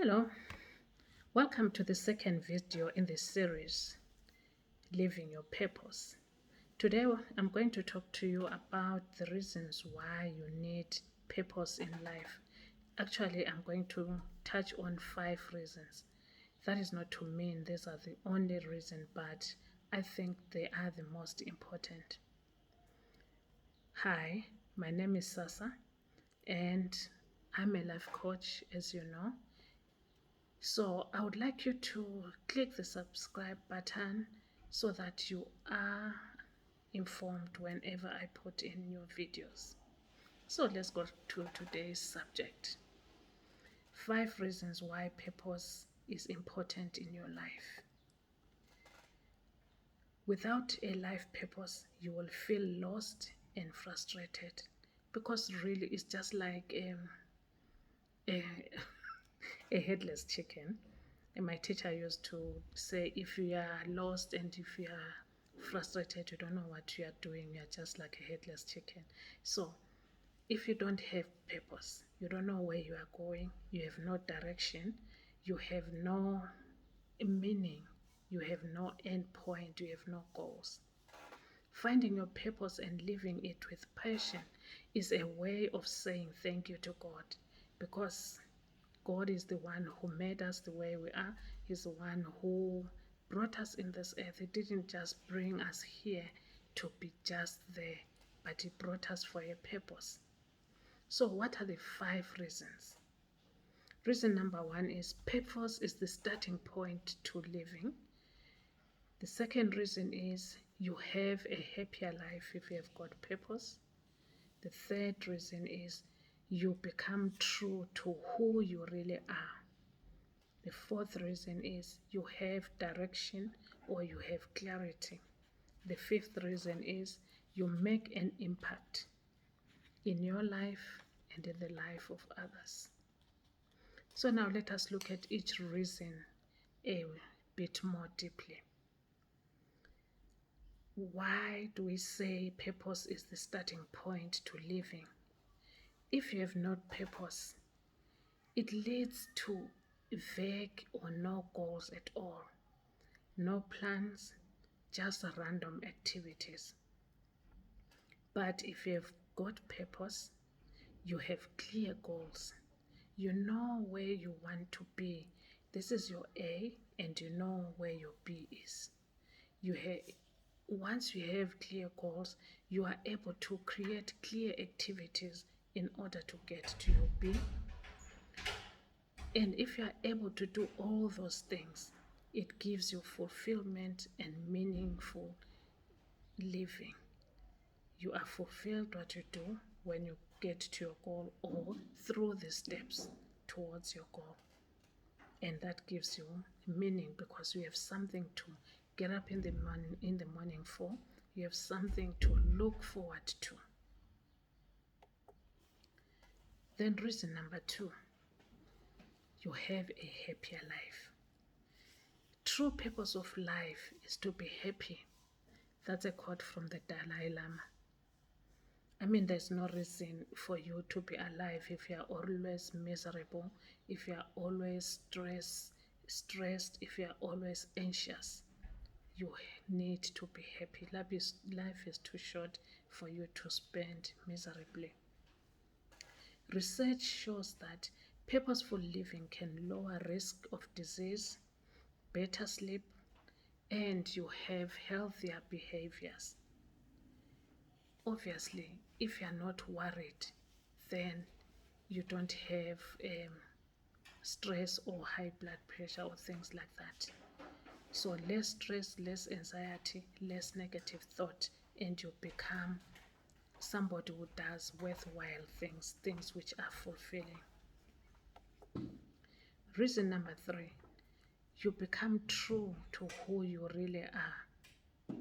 Hello, welcome to the second video in this series, Living Your Purpose. Today I'm going to talk to you about the reasons why you need purpose in life. Actually, I'm going to touch on 5 reasons. That is not to mean these are the only reason, but I think they are the most important. Hi, my name is Sasa and I'm a life coach, as you know. So I would like you to click the subscribe button so that you are informed whenever I put in new videos. So let's go to today's subject. 5 reasons why purpose is important in your life. Without a life purpose, you will feel lost and frustrated because really it's just like a, a headless chicken. And my teacher used to say, if you are lost and if you are frustrated, you don't know what you are doing, you are just like a headless chicken. So if you don't have purpose, you don't know where you are going, you have no direction, you have no meaning, you have no end point, you have no goals. Finding your purpose and living it with passion is a way of saying thank you to God, because God is the one who made us the way we are. He's the one who brought us in this earth. He didn't just bring us here to be just there, but He brought us for a purpose. So what are the 5 reasons? Reason number 1 is purpose is the starting point to living. The second reason is you have a happier life if you have got purpose. The third reason is you become true to who you really are. The fourth reason is you have direction or you have clarity. The fifth reason is you make an impact in your life and in the life of others. So now let us look at each reason a bit more deeply. Why do we say purpose is the starting point to living? If you have no purpose, it leads to vague or no goals at all, no plans, just random activities. But if you have got purpose, you have clear goals. You know where you want to be. This is your A, and you know where your B is. Once you have clear goals, you are able to create clear activities in order to get to your B. And if you are able to do all those things, it gives you fulfillment and meaningful living. You are fulfilled what you do when you get to your goal or through the steps towards your goal. And that gives you meaning because you have something to get up in the morning for. You have something to look forward to. Then reason number 2, you have a happier life. True purpose of life is to be happy. That's a quote from the Dalai Lama. I mean, there's no reason for you to be alive if you are always miserable, if you are always stressed, if you are always anxious. You need to be happy. Life is too short for you to spend miserably. Research shows that purposeful living can lower risk of disease, better sleep, and you have healthier behaviors. Obviously, if you are not worried, then you don't have stress or high blood pressure or things like that. So less stress, less anxiety, less negative thought, and you become somebody who does worthwhile things which are fulfilling. Reason number 3, you become true to who you really are.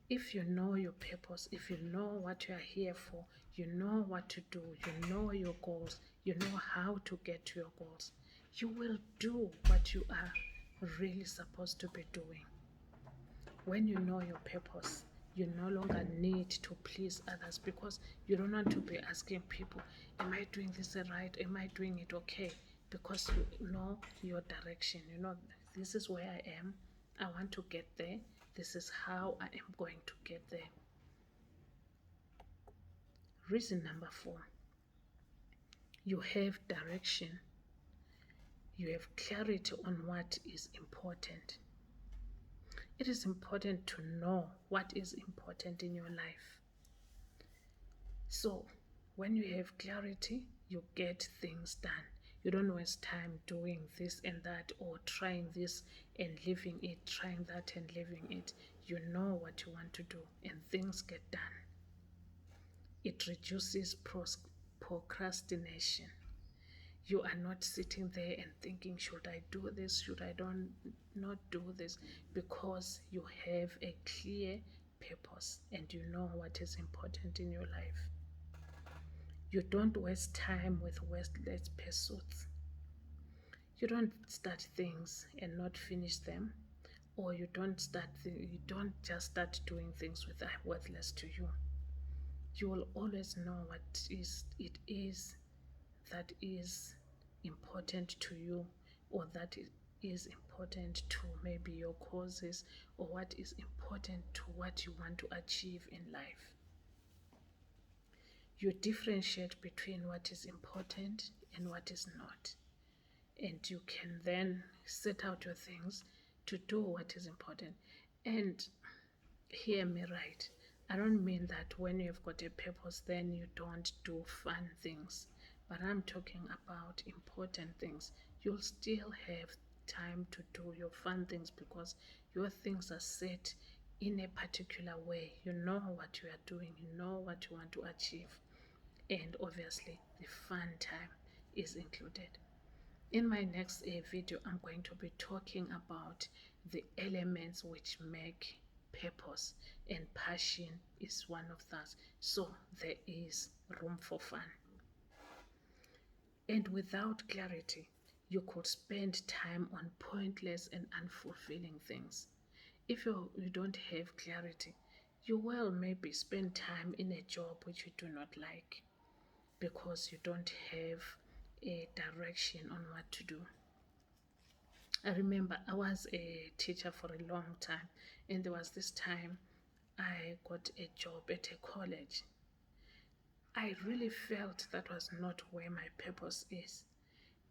If you know your purpose, if you know what you are here for, you know what to do, you know your goals, you know how to get to your goals, you will do what you are really supposed to be doing. When you know your purpose, you no longer need to please others because you don't want to be asking people, am I doing this right? Am I doing it okay? because you know your direction. You know, this is where I am. I want to get there. This is how I am going to get there. Reason number 4, you have direction. You have clarity on what is important. It is important to know what is important in your life. So, when you have clarity, you get things done. You don't waste time doing this and that, or trying this and leaving it, trying that and leaving it. You know what you want to do, and things get done. It reduces procrastination. You are not sitting there and thinking, should I do this, should I not do this, because you have a clear purpose and you know what is important in your life. You don't waste time with wasteless pursuits. You don't start things and not finish them, or you don't just start doing things that are worthless to you. You will always know what it is that is important to you, or that is important to maybe your causes, or what is important to what you want to achieve in life. You differentiate between what is important and what is not. And you can then set out your things to do what is important. And hear me right. I don't mean that when you've got a purpose, then you don't do fun things. But I'm talking about important things. You'll still have time to do your fun things because your things are set in a particular way. You know what you are doing, you know what you want to achieve. And obviously, the fun time is included. In my next video, I'm going to be talking about the elements which make purpose, and passion is one of those. So there is room for fun. And without clarity, you could spend time on pointless and unfulfilling things. If you don't have clarity, you will maybe spend time in a job which you do not like, because you don't have a direction on what to do. I remember I was a teacher for a long time, and there was this time I got a job at a college. I really felt that was not where my purpose is.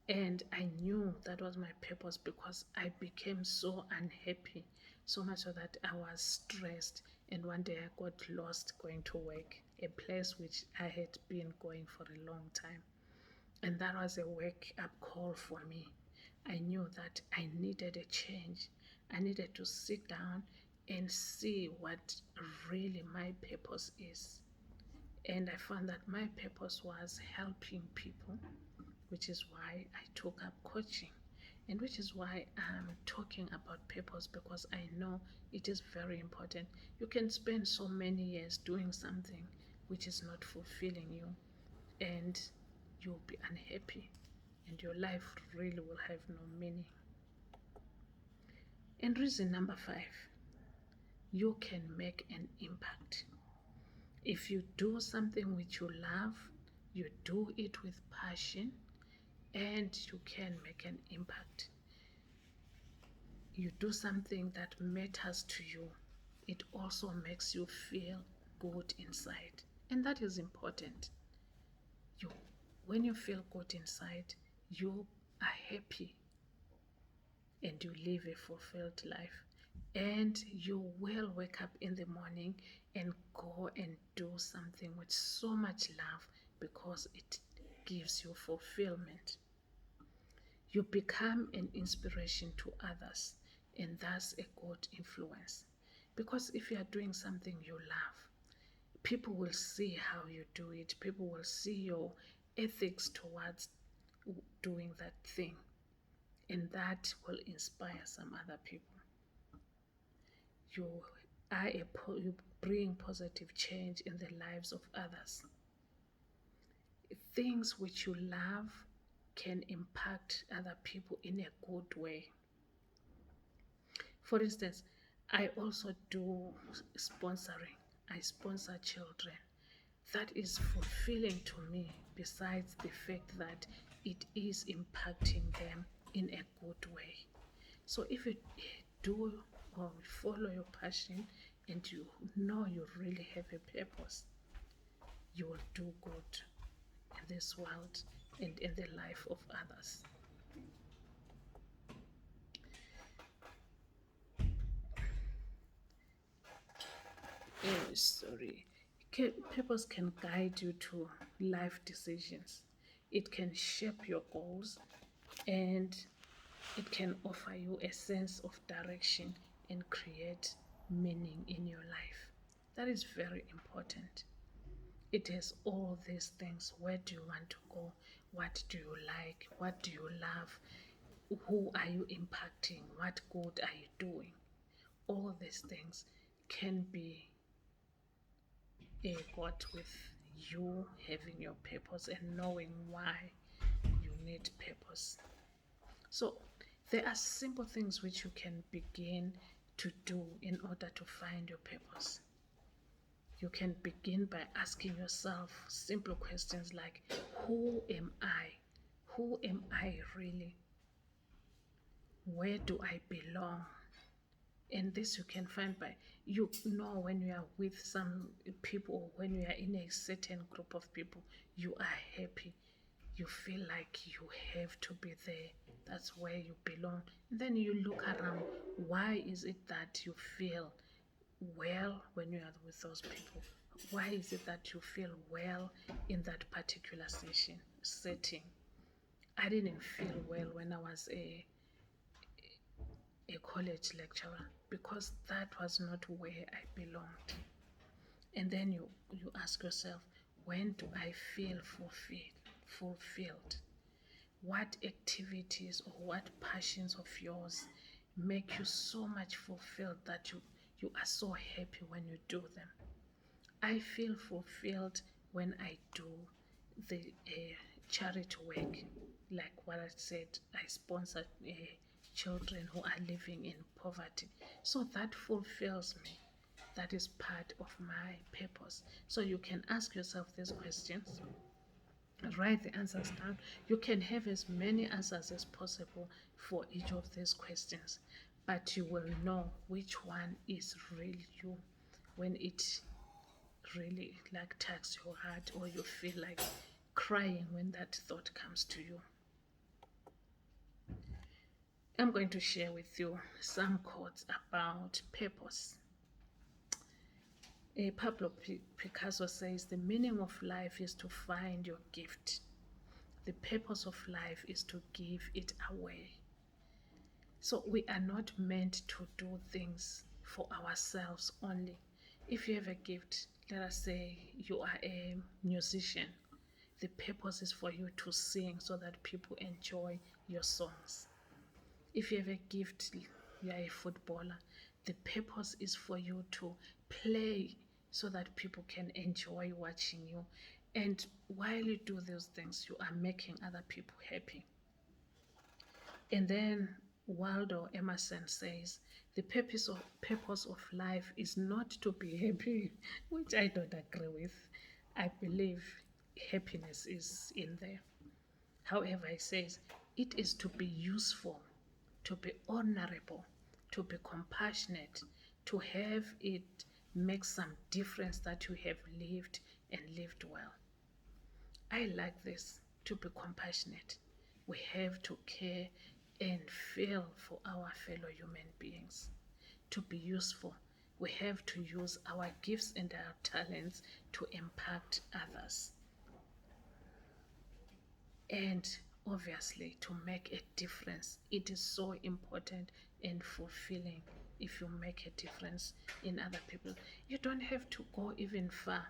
And I knew that was my purpose because I became so unhappy, so much so that I was stressed. And one day I got lost going to work, a place which I had been going for a long time. And that was a wake-up call for me. I knew that I needed a change. I needed to sit down and see what really my purpose is. And I found that my purpose was helping people, which is why I took up coaching, and which is why I'm talking about purpose, because I know it is very important. You can spend so many years doing something which is not fulfilling you, and you'll be unhappy, and your life really will have no meaning. And reason number 5, you can make an impact. If you do something which you love, you do it with passion, and you can make an impact. You do something that matters to you. It also makes you feel good inside, and that is important. When you feel good inside, you are happy, and you live a fulfilled life, and you will wake up in the morning and go and do something with so much love because it gives you fulfillment. You become an inspiration to others, and thus a good influence. Because if you are doing something you love, people will see how you do it. People will see your ethics towards doing that thing, and that will inspire some other people. You bring positive change in the lives of others. Things which you love can impact other people in a good way. For instance, I also do sponsoring. I sponsor children. That is fulfilling to me, besides the fact that it is impacting them in a good way. So if you do or follow your passion and you know you really have a purpose, you will do good in this world and in the life of others. Sorry. Purpose can guide you to life decisions. It can shape your goals and it can offer you a sense of direction and create meaning in your life. That is very important. It has all these things. Where do you want to go? What do you like? What do you love? Who are you impacting? What good are you doing? All these things can be got with you having your purpose and knowing why you need purpose. So there are simple things which you can begin to do in order to find your purpose. You can begin by asking yourself simple questions like, who am I? Who am I really? Where do I belong? And this you can find by, you know, when you are with some people, when you are in a certain group of people, you are happy. You feel like you have to be there. That's where you belong. And then you look around. Why is it that you feel well when you are with those people? Why is it that you feel well in that particular setting? I didn't feel well when I was a college lecturer because that was not where I belonged. And then you ask yourself, when do I feel fulfilled? What activities or what passions of yours make you so much fulfilled that you are so happy when you do them? I feel fulfilled when I do the charity work, like what I said. I sponsor children who are living in poverty. So that fulfills me. That is part of my purpose. So you can ask yourself these questions, write the answers down. You can have as many answers as possible for each of these questions, but you will know which one is really you when it really like tugs your heart or you feel like crying when that thought comes to you. I'm going to share with you some quotes about purpose. Pablo Picasso says, the meaning of life is to find your gift. The purpose of life is to give it away. So we are not meant to do things for ourselves only. If you have a gift, let us say you are a musician, the purpose is for you to sing so that people enjoy your songs. If you have a gift, you are a footballer, the purpose is for you to play so that people can enjoy watching you. And while you do those things, you are making other people happy. And then Waldo Emerson says, the purpose of life is not to be happy, which I don't agree with. I believe happiness is in there. However, he says, it is to be useful, to be honorable, to be compassionate, to have it make some difference that you have lived and lived well. I like this, to be compassionate. We have to care and feel for our fellow human beings. To be useful, we have to use our gifts and our talents to impact others. And obviously, to make a difference, it is so important and fulfilling if you make a difference in other people. You don't have to go even far.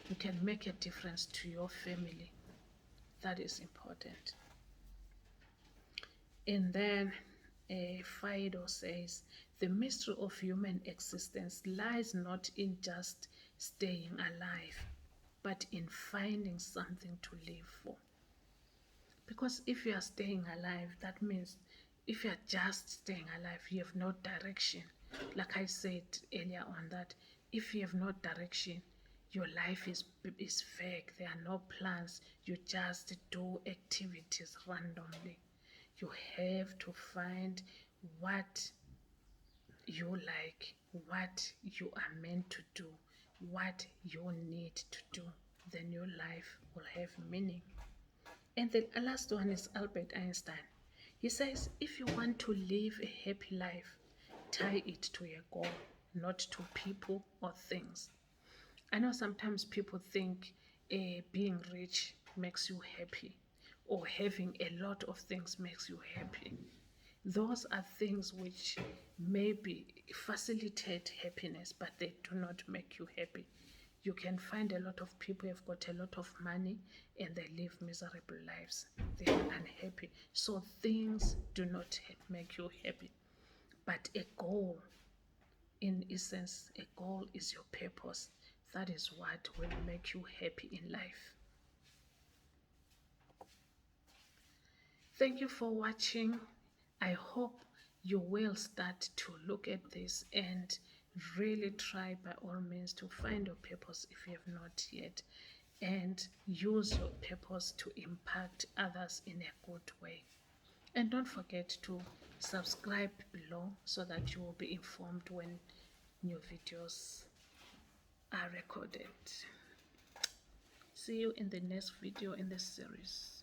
You can make a difference to your family. That is important. And then Fido says, the mystery of human existence lies not in just staying alive, but in finding something to live for. Because if you are staying alive, that means if you are just staying alive, you have no direction. Like I said earlier on, that if you have no direction, Your life is vague. There are no plans. You just do activities randomly. You have to find what you like, what you are meant to do, what you need to do. Then your life will have meaning. And the last one is Albert Einstein. He says, if you want to live a happy life, tie it to a goal, not to people or things. I know sometimes people think being rich makes you happy or having a lot of things makes you happy. Those are things which maybe facilitate happiness, but they do not make you happy. You can find a lot of people who have got a lot of money and they live miserable lives. They are unhappy. So things do not make you happy. But a goal, in essence, a goal is your purpose. That is what will make you happy in life. Thank you for watching. I hope you will start to look at this and really try by all means to find your purpose if you have not yet, and use your purpose to impact others in a good way. And don't forget to subscribe below so that you will be informed when new videos are recorded. See you in the next video in this series.